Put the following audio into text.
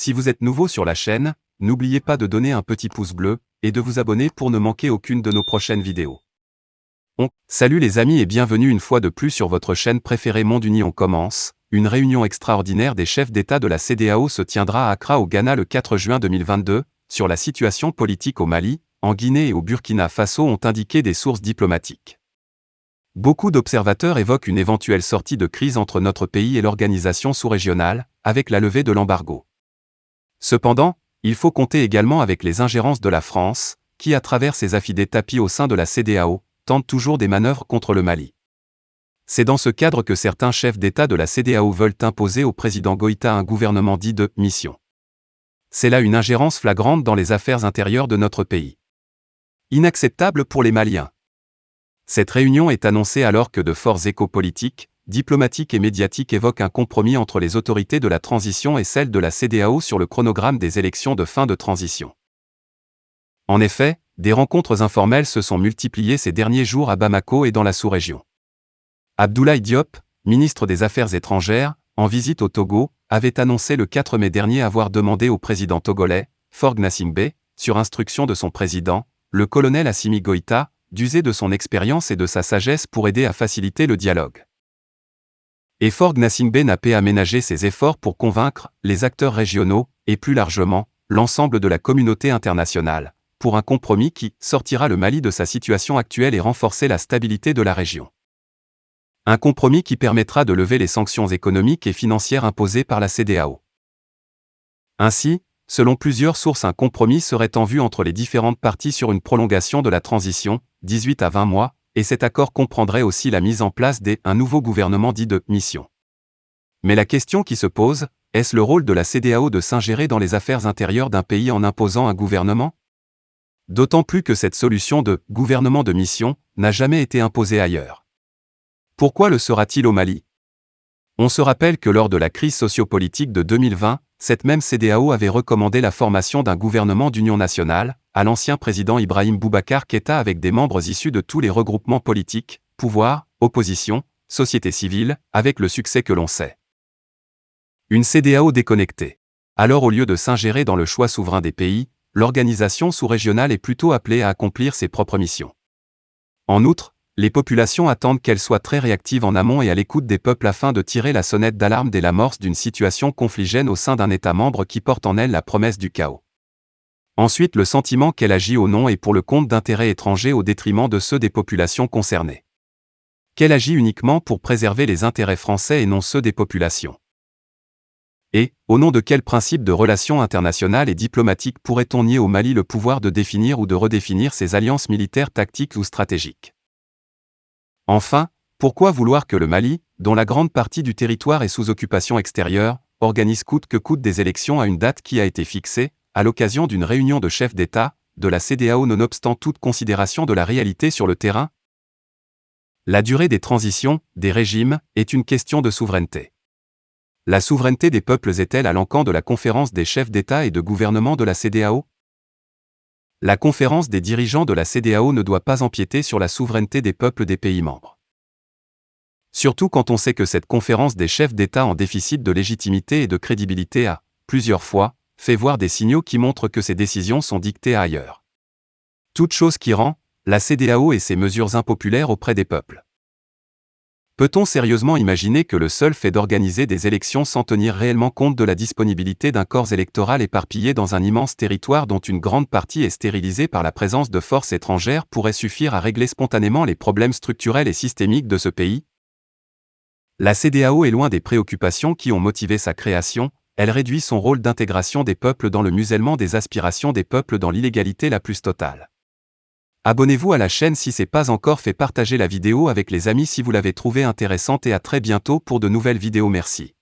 Si vous êtes nouveau sur la chaîne, n'oubliez pas de donner un petit pouce bleu, et de vous abonner pour ne manquer aucune de nos prochaines vidéos. Salut les amis et bienvenue une fois de plus sur votre chaîne préférée Monde Uni. On commence. Une réunion extraordinaire des chefs d'État de la CEDEAO se tiendra à Accra au Ghana le 4 juin 2022, sur la situation politique au Mali, en Guinée et au Burkina Faso ont indiqué des sources diplomatiques. Beaucoup d'observateurs évoquent une éventuelle sortie de crise entre notre pays et l'organisation sous-régionale, avec la levée de l'embargo. Cependant, il faut compter également avec les ingérences de la France, qui à travers ses affidés tapis au sein de la CEDEAO, tente toujours des manœuvres contre le Mali. C'est dans ce cadre que certains chefs d'État de la CEDEAO veulent imposer au président Goïta un gouvernement dit de « mission ». C'est là une ingérence flagrante dans les affaires intérieures de notre pays. Inacceptable pour les Maliens. Cette réunion est annoncée alors que de forts échos politiques, diplomatiques et médiatiques évoquent un compromis entre les autorités de la transition et celles de la CEDEAO sur le chronogramme des élections de fin de transition. En effet, des rencontres informelles se sont multipliées ces derniers jours à Bamako et dans la sous-région. Abdoulaye Diop, ministre des Affaires étrangères, en visite au Togo, avait annoncé le 4 mai dernier avoir demandé au président togolais, Faure Gnassingbé, sur instruction de son président, le colonel Assimi Goïta, d'user de son expérience et de sa sagesse pour aider à faciliter le dialogue. Et Faure Gnassingbé n'a pas aménagé ses efforts pour convaincre les acteurs régionaux, et plus largement, l'ensemble de la communauté internationale, pour un compromis qui sortira le Mali de sa situation actuelle et renforcer la stabilité de la région. Un compromis qui permettra de lever les sanctions économiques et financières imposées par la CEDEAO. Ainsi, selon plusieurs sources, un compromis serait en vue entre les différentes parties sur une prolongation de la transition, 18 à 20 mois, et cet accord comprendrait aussi la mise en place d'un nouveau gouvernement dit de « mission ». Mais la question qui se pose, est-ce le rôle de la CEDEAO de s'ingérer dans les affaires intérieures d'un pays en imposant un gouvernement ? D'autant plus que cette solution de « gouvernement de mission » n'a jamais été imposée ailleurs. Pourquoi le sera-t-il au Mali ? On se rappelle que lors de la crise sociopolitique de 2020, cette même CEDEAO avait recommandé la formation d'un gouvernement d'union nationale, à l'ancien président Ibrahim Boubacar Keïta avec des membres issus de tous les regroupements politiques, pouvoir, opposition, société civile, avec le succès que l'on sait. Une CEDEAO déconnectée. Alors au lieu de s'ingérer dans le choix souverain des pays, l'organisation sous-régionale est plutôt appelée à accomplir ses propres missions. En outre, les populations attendent qu'elle soit très réactive en amont et à l'écoute des peuples afin de tirer la sonnette d'alarme dès l'amorce d'une situation confligène au sein d'un État membre qui porte en elle la promesse du chaos. Ensuite, le sentiment qu'elle agit au nom et pour le compte d'intérêts étrangers au détriment de ceux des populations concernées. Qu'elle agit uniquement pour préserver les intérêts français et non ceux des populations. Et, au nom de quel principe de relations internationales et diplomatiques pourrait-on nier au Mali le pouvoir de définir ou de redéfinir ses alliances militaires tactiques ou stratégiques ? Enfin, pourquoi vouloir que le Mali, dont la grande partie du territoire est sous occupation extérieure, organise coûte que coûte des élections à une date qui a été fixée, à l'occasion d'une réunion de chefs d'État, de la CEDEAO nonobstant toute considération de la réalité sur le terrain ? La durée des transitions, des régimes, est une question de souveraineté. La souveraineté des peuples est-elle à l'encan de la conférence des chefs d'État et de gouvernement de la CEDEAO ? La conférence des dirigeants de la CEDEAO ne doit pas empiéter sur la souveraineté des peuples des pays membres. Surtout quand on sait que cette conférence des chefs d'État en déficit de légitimité et de crédibilité a, plusieurs fois, fait voir des signaux qui montrent que ces décisions sont dictées ailleurs. Toute chose qui rend la CEDEAO et ses mesures impopulaires auprès des peuples. Peut-on sérieusement imaginer que le seul fait d'organiser des élections sans tenir réellement compte de la disponibilité d'un corps électoral éparpillé dans un immense territoire dont une grande partie est stérilisée par la présence de forces étrangères pourrait suffire à régler spontanément les problèmes structurels et systémiques de ce pays ? La CEDEAO est loin des préoccupations qui ont motivé sa création, elle réduit son rôle d'intégration des peuples dans le musellement des aspirations des peuples dans l'illégalité la plus totale. Abonnez-vous à la chaîne si ce n'est pas encore fait, partagez la vidéo avec les amis si vous l'avez trouvée intéressante et à très bientôt pour de nouvelles vidéos. Merci.